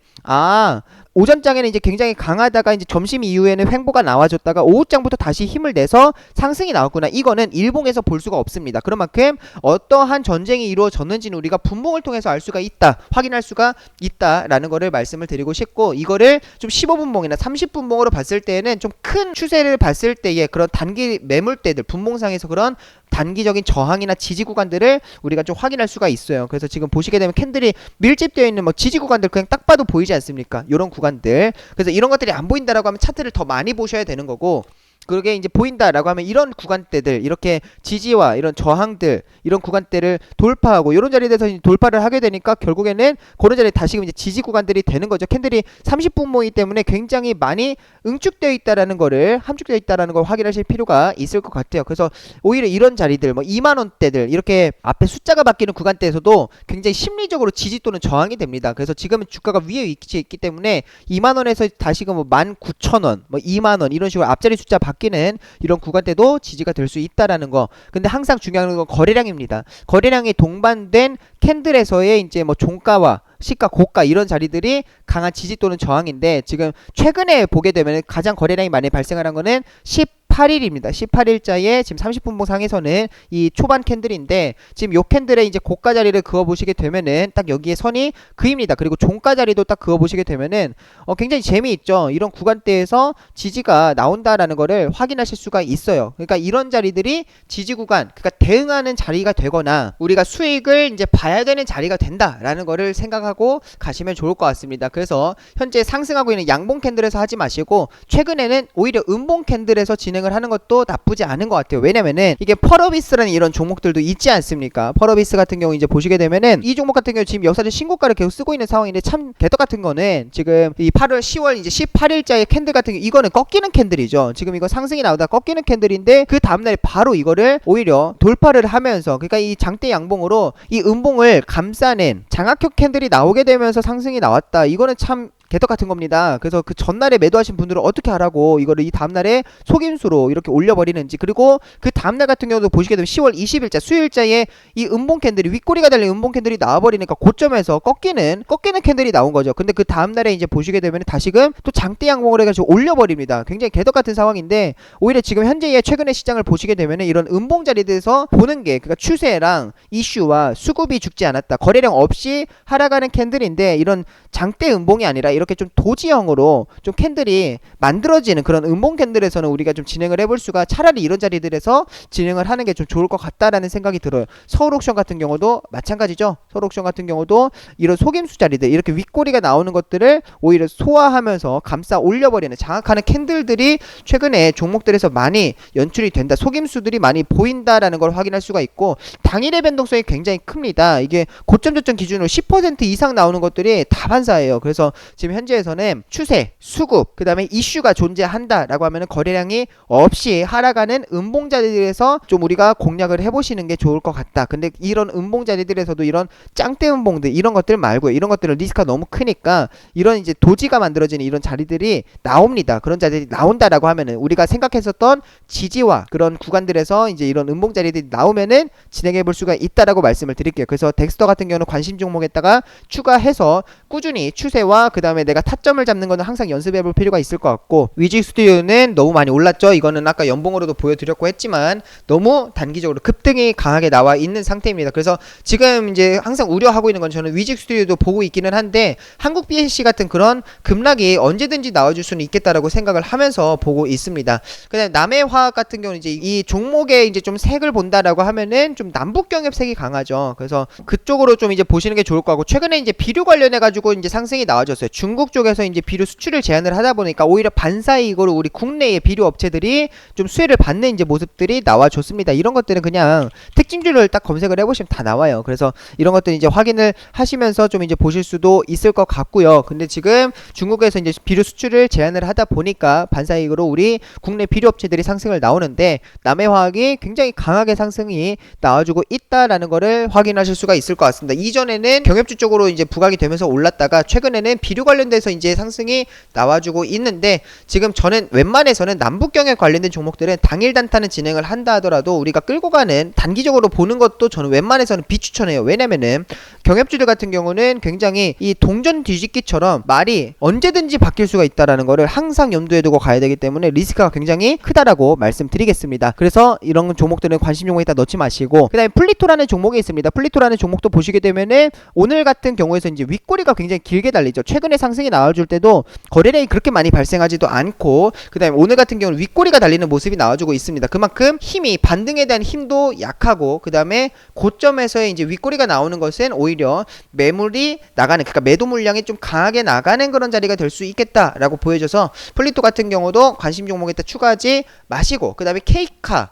오전장에는 이제 굉장히 강하다가 이제 점심 이후에는 횡보가 나와줬다가 오후장부터 다시 힘을 내서 상승이 나왔구나. 이거는 일봉에서 볼 수가 없습니다. 그런 만큼 어떠한 전쟁이 이루어졌는지는 우리가 분봉을 통해서 알 수가 있다, 확인할 수가 있다라는 거를 말씀을 드리고 싶고, 이거를 좀 15분봉이나 30분봉으로 봤을 때에는 좀 큰 추세를 봤을 때의 그런 단기 매물대들, 분봉상에서 그런 단기적인 저항이나 지지 구간들을 우리가 좀 확인할 수가 있어요. 그래서 지금 보시게 되면 캔들이 밀집되어 있는 뭐 지지 구간들 그냥 딱 봐도 보이지 않습니까? 이런 구간들. 그래서 이런 것들이 안 보인다라고 하면 차트를 더 많이 보셔야 되는 거고, 그게 이제 보인다라고 하면 이런 구간대들, 이렇게 지지와 이런 저항들, 이런 구간대를 돌파하고 이런 자리에서 돌파를 하게 되니까 결국에는 그런 자리에 다시금 이제 지지 구간들이 되는 거죠. 캔들이 30분 모이기 때문에 굉장히 많이 응축되어 있다라는 거를, 함축되어 있다라는 걸 확인하실 필요가 있을 것 같아요. 그래서 오히려 이런 자리들, 뭐 2만 원대들, 이렇게 앞에 숫자가 바뀌는 구간대에서도 굉장히 심리적으로 지지 또는 저항이 됩니다. 그래서 지금은 주가가 위에 위치해 있기 때문에 2만 원에서 다시금 뭐 19,000원, 뭐 2만 원 이런 식으로 앞자리 숫자 바뀌는 이런 구간대도 지지가 될 수 있다라는 거. 근데 항상 중요한 건 거래량입니다. 거래량이 동반된 캔들에서의 이제 뭐 종가와 시가, 고가 이런 자리들이 강한 지지 또는 저항인데, 지금 최근에 보게 되면 가장 거래량이 많이 발생하는 거는 18일입니다. 18일자에 지금 30분봉 상에서는 이 초반 캔들인데, 지금 요 캔들에 이제 고가 자리를 그어 보시게 되면은 딱 여기에 선이 그입니다. 그리고 종가 자리도 딱 그어 보시게 되면은 굉장히 재미있죠. 이런 구간대에서 지지가 나온다라는 거를 확인하실 수가 있어요. 그러니까 이런 자리들이 지지 구간, 그러니까 대응하는 자리가 되거나 우리가 수익을 이제 봐야 되는 자리가 된다라는 거를 생각하고 가시면 좋을 것 같습니다. 그래서 현재 상승하고 있는 양봉 캔들에서 하지 마시고 최근에는 오히려 음봉 캔들에서 진행을 하는 것도 나쁘지 않은 것 같아요. 왜냐면은 이게 펄어비스라는 이런 종목들도 있지 않습니까? 펄어비스 같은 경우 이제 보시게 되면은 이 종목 같은 경우 지금 역사적 신고가를 계속 쓰고 있는 상황인데, 참 개떡 같은 거는 지금 이 8월 10월 이제 18일자의 캔들 같은 경우 이거는 꺾이는 캔들이죠. 지금 이거 상승이 나오다 꺾이는 캔들인데 그 다음날에 바로 이거를 오히려 돌파를 하면서, 그러니까 이 장대 양봉으로 이 음봉을 감싸낸 장악형 캔들이 나오게 되면서 상승이 나왔다. 이거는 참 개떡 같은 겁니다. 그래서 그 전날에 매도하신 분들은 어떻게 하라고 이거를 이 다음날에 속임수로 이렇게 올려버리는지, 그리고 그 다음날 같은 경우도 보시게 되면 10월 20일자 수요일자에 이 음봉 캔들이, 윗꼬리가 달린 음봉 캔들이 나와버리니까 고점에서 꺾이는 캔들이 나온 거죠. 근데 그 다음날에 이제 보시게 되면 다시금 또 장대 양봉을 해가지고 올려버립니다. 굉장히 개떡 같은 상황인데, 오히려 지금 현재의 최근의 시장을 보시게 되면 이런 음봉 자리에서 보는 게, 그러니까 추세랑 이슈와 수급이 죽지 않았다, 거래량 없이 하락하는 캔들인데, 이런 장대 음봉이 아니라 이렇게 좀 도지형으로 좀 캔들이 만들어지는 그런 음봉 캔들에서는 우리가 좀 진행을 해볼 수가, 차라리 이런 자리들에서 진행을 하는 게 좀 좋을 것 같다라는 생각이 들어요. 서울옥션 같은 경우도 마찬가지죠. 서울옥션 같은 경우도 이런 속임수 자리들, 이렇게 윗꼬리가 나오는 것들을 오히려 소화하면서 감싸 올려버리는 장악하는 캔들들이 최근에 종목들에서 많이 연출이 된다, 속임수들이 많이 보인다라는 걸 확인할 수가 있고, 당일의 변동성이 굉장히 큽니다. 이게 고점 저점 기준으로 10% 이상 나오는 것들이 다 반사예요. 그래서 지금 현재에서는 추세, 수급, 그 다음에 이슈가 존재한다라고 하면은 거래량이 없이 하락하는 음봉 자리들에서 좀 우리가 공략을 해보시는 게 좋을 것 같다. 근데 이런 음봉 자리들에서도 이런 짱대 음봉들, 이런 것들 말고요, 이런 것들은 리스크가 너무 크니까 이런 이제 도지가 만들어지는 이런 자리들이 나옵니다. 그런 자리들이 나온다라고 하면은 우리가 생각했었던 지지와 그런 구간들에서 이제 이런 음봉 자리들이 나오면은 진행해 볼 수가 있다라고 말씀을 드릴게요. 그래서 덱스터 같은 경우는 관심 종목에다가 추가해서 꾸준히 추세와 그 다음에 내가 타점을 잡는 거는 항상 연습해 볼 필요가 있을 것 같고, 위직 스튜디오는 너무 많이 올랐죠. 이거는 아까 연봉으로도 보여드렸고 했지만 너무 단기적으로 급등이 강하게 나와 있는 상태입니다. 그래서 지금 이제 항상 우려하고 있는 건, 저는 위직 스튜디오도 보고 있기는 한데 한국 BSC 같은 그런 급락이 언제든지 나와줄 수는 있겠다라고 생각을 하면서 보고 있습니다. 그다음에 남해화학 같은 경우는 이제 이 종목에 이제 좀 색을 본다라고 하면은 좀 남북 경협 색이 강하죠. 그래서 그쪽으로 좀 이제 보시는 게 좋을 것 같고, 최근에 이제 비료 관련해 가지고 이제 상승이 나와줬어요. 중국 쪽에서 이제 비료 수출을 제한을 하다 보니까 오히려 반사이익으로 우리 국내의 비료 업체들이 좀 수혜를 받는 이제 모습들이 나와줬습니다. 이런 것들은 그냥 특징주를 딱 검색을 해보시면 다 나와요. 그래서 이런 것들 이제 확인을 하시면서 좀 이제 보실 수도 있을 것 같고요. 근데 지금 중국에서 이제 비료 수출을 제한을 하다 보니까 반사이익으로 우리 국내 비료 업체들이 상승을 나오는데, 남해화학이 굉장히 강하게 상승이 나와주고 있다라는 거를 확인하실 수가 있을 것 같습니다. 이전에는 경협주 쪽으로 이제 부각이 되면서 올랐다가 최근에는 비료 관련돼서 이제 상승이 나와주고 있는데, 지금 저는 웬만해서는 남북 경협 관련된 종목들은 당일 단타는 진행을 한다 하더라도 우리가 끌고 가는 단기적으로 보는 것도 저는 웬만해서는 비추천해요. 왜냐면은 경협주들 같은 경우는 굉장히 이 동전 뒤집기처럼 말이 언제든지 바뀔 수가 있다라는 거를 항상 염두에 두고 가야 되기 때문에 리스크가 굉장히 크다라고 말씀드리겠습니다. 그래서 이런 종목들은 관심 종목에 다 넣지 마시고, 그 다음에 플리토라는 종목이 있습니다. 플리토라는 종목도 보시게 되면은 오늘 같은 경우에서 이제 윗꼬리가 굉장히 길게 달리죠. 최근에 상승이 나와줄 때도 거래량이 그렇게 많이 발생하지도 않고, 그 다음에 오늘 같은 경우는 윗꼬리가 달리는 모습이 나와주고 있습니다. 그만큼 힘이, 반등에 대한 힘도 약하고, 그 다음에 고점에서의 이제 윗꼬리가 나오는 것은 오히려 매물이 나가는, 그러니까 매도 물량이 좀 강하게 나가는 그런 자리가 될 수 있겠다라고 보여져서 플리토 같은 경우도 관심 종목에 추가하지 마시고, 그 다음에 K카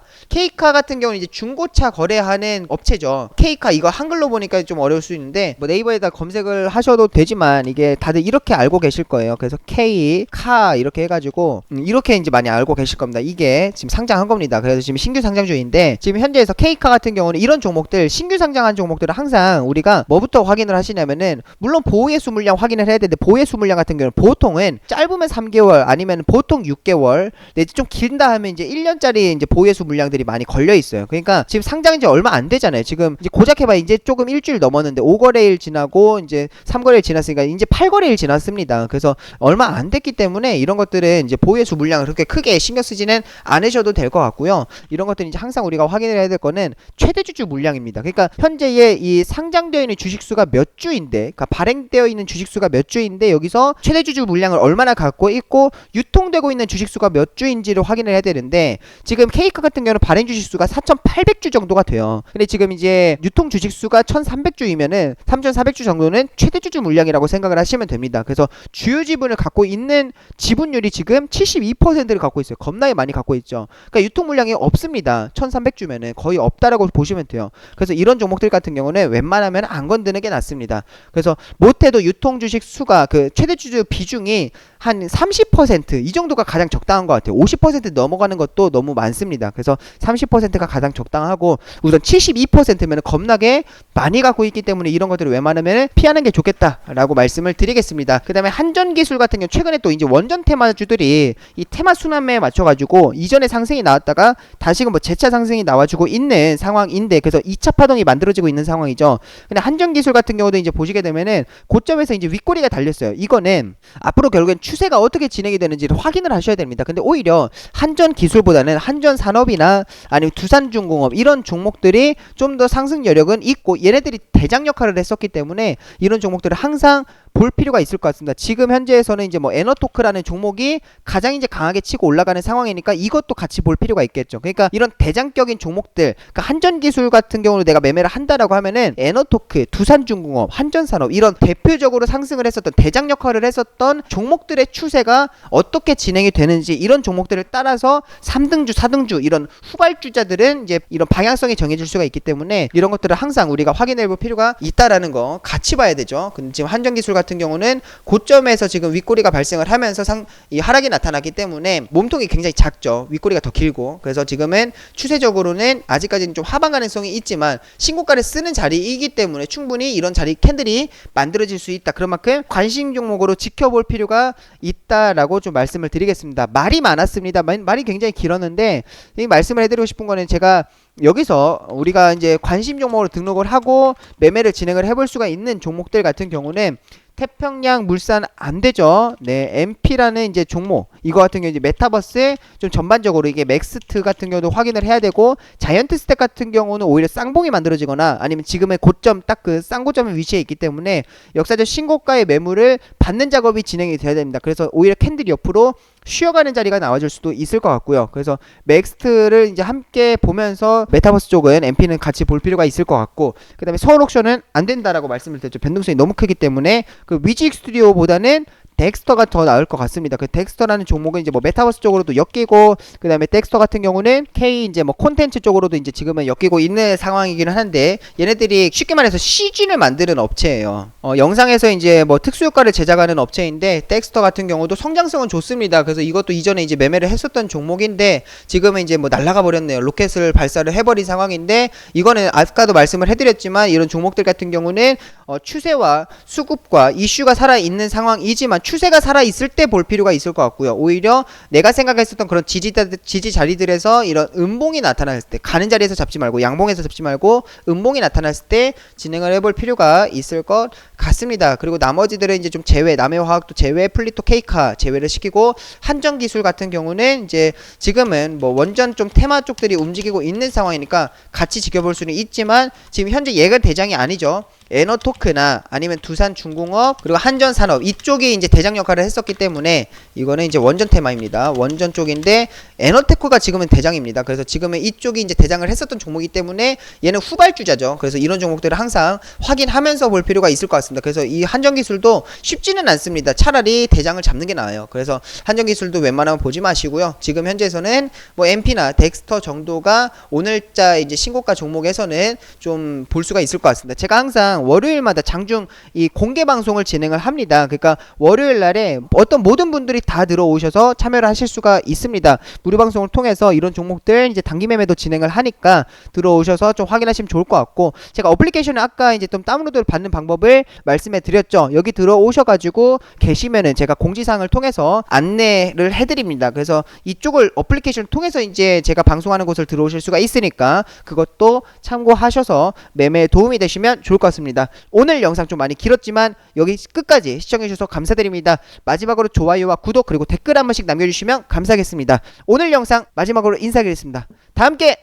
같은 경우는 이제 중고차 거래하는 업체죠. K카 이거 한글로 보니까 좀 어려울 수 있는데 뭐 네이버에다 검색을 하셔도 되지만 이게 다들 이렇게 알고 계실 거예요. 그래서 K카 이렇게 해가지고 이렇게 이제 많이 알고 계실 겁니다. 이게 지금 상장한 겁니다. 그래서 지금 신규 상장주인데, 지금 현재에서 K카 같은 경우는 이런 종목들, 신규 상장한 종목들은 항상 우리가 뭐부터 확인을 하시냐면은, 물론 보유예수 물량 확인을 해야 되는데, 보유예수 물량 같은 경우는 보통은 짧으면 3개월 아니면 보통 6개월 내지 좀 길다 하면 이제 1년짜리 이제 보유예수 물량들이 많이 걸려 있어요. 그러니까 지금 상장한 지 얼마 안 되잖아요. 지금 이제 고작 해봐 이제 조금 일주일 넘었는데 5거래일 지나고 이제 3거래일 지났으니까 이제 8거래일 지났습니다. 그래서 얼마 안 됐기 때문에 이런 것들은 이제 보유예수 물량을 그렇게 크게 신경 쓰지는 않으셔도 될 것 같고요. 이런 것들은 이제 항상 우리가 확인을 해야 될 거는 최대 주주 물량입니다. 그러니까 현재의 이 상장되어 있는 주식수가 몇 주인데, 그러니까 발행되어 있는 주식수가 몇 주인데 여기서 최대 주주 물량을 얼마나 갖고 있고 유통되고 있는 주식수가 몇 주인지를 확인을 해야 되는데, 지금 K카 같은 경우는 발행 주식수가 4,800주 정도가 돼요. 근데 지금 이제 유통 주식수가 1,300주이면은 3,400주 정도는 최대 주주 물량이라고 생각을 하시면 됩니다. 그래서 주요 지분을 갖고 있는 지분율이 지금 72%를 갖고 있어요. 겁나게 많이 갖고 있죠. 그러니까 유통 물량이 없습니다. 1,300주면은 거의 없다라고 보시면 돼요. 그래서 이런 종목들 같은 경우는 웬만하면 안 건드는 게 낫습니다. 그래서 못해도 유통 주식 수가, 그 최대 주주 비중이 한 30% 이 정도가 가장 적당한 것 같아요. 50% 넘어가는 것도 너무 많습니다. 그래서 30%가 가장 적당하고, 우선 72%면 겁나게 많이 갖고 있기 때문에 이런 것들을 웬만하면 피하는 게 좋겠다라고 말씀을 드리겠습니다. 그 다음에 한전기술 같은 경우 최근에 또 이제 원전 테마주들이 이 테마 순환매에 맞춰가지고 이전에 상승이 나왔다가 다시금 뭐 재차 상승이 나와주고 있는 상황인데, 그래서 2차 파동이 만들어지고 있는 상황이죠. 근데 한전기술 같은 경우도 이제 보시게 되면은 고점에서 이제 윗꼬리가 달렸어요. 이거는 앞으로 결국엔 추세가 어떻게 진행이 되는지를 확인을 하셔야 됩니다. 근데 오히려 한전기술보다는 한전산업이나 아니면 두산중공업 이런 종목들이 좀 더 상승 여력은 있고, 얘네들이 대장 역할을 했었기 때문에 이런 종목들을 항상 볼 필요가 있을 것 같습니다. 지금 현재에서는 이제 뭐 에너토크라는 종목이 가장 이제 강하게 치고 올라가는 상황이니까 이것도 같이 볼 필요가 있겠죠. 그러니까 이런 대장격인 종목들, 그러니까 한전기술 같은 경우는 내가 매매를 한다라고 하면은 에너토크, 두산중공업, 한전산업 이런 대표적으로 상승을 했었던, 대장 역할을 했었던 종목들의 추세가 어떻게 진행이 되는지, 이런 종목들을 따라서 3등주, 4등주 이런 후발주자들은 이제 이런 방향성이 정해질 수가 있기 때문에 이런 것들을 항상 우리가 확인해 볼 필요가 있다라는 거 같이 봐야 되죠. 근데 지금 한전기술 같은 경우는 고점에서 지금 윗꼬리가 발생을 하면서 이 하락이 나타났기 때문에 몸통이 굉장히 작죠. 윗꼬리가 더 길고, 그래서 지금은 추세적으로는 아직까지는 좀 하방 가능성이 있지만 신고가를 쓰는 자리이기 때문에 충분히 이런 자리 캔들이 만들어질 수 있다. 그런 만큼 관심 종목으로 지켜볼 필요가 있다라고 좀 말씀을 드리겠습니다. 말이 많았습니다. 말이 굉장히 길었는데 이 말씀을 해드리고 싶은 거는, 제가 여기서 우리가 이제 관심 종목으로 등록을 하고 매매를 진행을 해볼 수가 있는 종목들 같은 경우는 태평양 물산 안 되죠. 네, MP라는 이제 종목, 이거 같은 경우 이제 메타버스 좀 전반적으로 이게 맥스트 같은 경우도 확인을 해야 되고, 자이언트 스택 같은 경우는 오히려 쌍봉이 만들어지거나 아니면 지금의 고점, 딱 그 쌍고점의 위치에 있기 때문에 역사적 신고가의 매물을 받는 작업이 진행이 돼야 됩니다. 그래서 오히려 캔들이 옆으로 쉬어가는 자리가 나와줄 수도 있을 것 같고요. 그래서 맥스트를 이제 함께 보면서 메타버스 쪽은 MP는 같이 볼 필요가 있을 것 같고, 그 다음에 서울옥션은 안 된다라고 말씀을 드렸죠. 변동성이 너무 크기 때문에 그 위직 스튜디오보다는 덱스터가 더 나을 것 같습니다. 그 덱스터라는 종목은 이제 뭐 메타버스 쪽으로도 엮이고, 그 다음에 덱스터 같은 경우는 K 이제 뭐 콘텐츠 쪽으로도 이제 지금은 엮이고 있는 상황이기는 한데, 얘네들이 쉽게 말해서 CG를 만드는 업체예요. 영상에서 이제 뭐 특수효과를 제작하는 업체인데, 덱스터 같은 경우도 성장성은 좋습니다. 그래서 이것도 이전에 이제 매매를 했었던 종목인데 지금은 이제 뭐 날아가 버렸네요. 로켓을 발사를 해버린 상황인데, 이거는 아까도 말씀을 해드렸지만 이런 종목들 같은 경우는 추세와 수급과 이슈가 살아있는 상황이지만 추세가 살아 있을 때 볼 필요가 있을 것 같고요. 오히려 내가 생각했었던 그런 지지 자리들에서 이런 음봉이 나타났을 때 가는 자리에서 잡지 말고 양봉에서 잡지 말고 음봉이 나타났을 때 진행을 해볼 필요가 있을 것 같습니다. 그리고 나머지들은 이제 좀 제외, 남해화학도 제외, 플리토 케이카 제외를 시키고 한전기술 같은 경우는 이제 지금은 뭐 원전 좀 테마 쪽들이 움직이고 있는 상황이니까 같이 지켜볼 수는 있지만 지금 현재 얘가 대장이 아니죠. 에너토크나 아니면 두산중공업 그리고 한전산업 이쪽이 이제 대장 역할을 했었기 때문에 이거는 이제 원전 테마입니다. 원전 쪽인데 에너테크가 지금은 대장입니다. 그래서 지금은 이쪽이 이제 대장을 했었던 종목이기 때문에 얘는 후발주자죠. 그래서 이런 종목들을 항상 확인하면서 볼 필요가 있을 것 같습니다. 그래서 이 한전기술도 쉽지는 않습니다. 차라리 대장을 잡는 게 나아요. 그래서 한전기술도 웬만하면 보지 마시고요. 지금 현재에서는 뭐 MP나 덱스터 정도가 오늘자 이제 신고가 종목에서는 좀 볼 수가 있을 것 같습니다. 제가 항상 월요일마다 장중 이 공개 방송을 진행을 합니다. 그러니까 월요일 날에 어떤 모든 분들이 다 들어오셔서 참여를 하실 수가 있습니다. 무료 방송을 통해서 이런 종목들 이제 단기 매매도 진행을 하니까 들어오셔서 좀 확인하시면 좋을 것 같고 제가 어플리케이션을 아까 이제 좀 다운로드를 받는 방법을 말씀해 드렸죠. 여기 들어오셔가지고 계시면은 제가 공지사항을 통해서 안내를 해드립니다. 그래서 이쪽을 어플리케이션을 통해서 이제 제가 방송하는 곳을 들어오실 수가 있으니까 그것도 참고하셔서 매매에 도움이 되시면 좋을 것 같습니다. 오늘 영상 좀 많이 길었지만 여기 끝까지 시청해주셔서 감사드립니다. 마지막으로 좋아요와 구독 그리고 댓글 한 번씩 남겨주시면 감사하겠습니다. 오늘 영상 마지막으로 인사드리겠습니다. 다 함께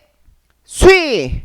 수익!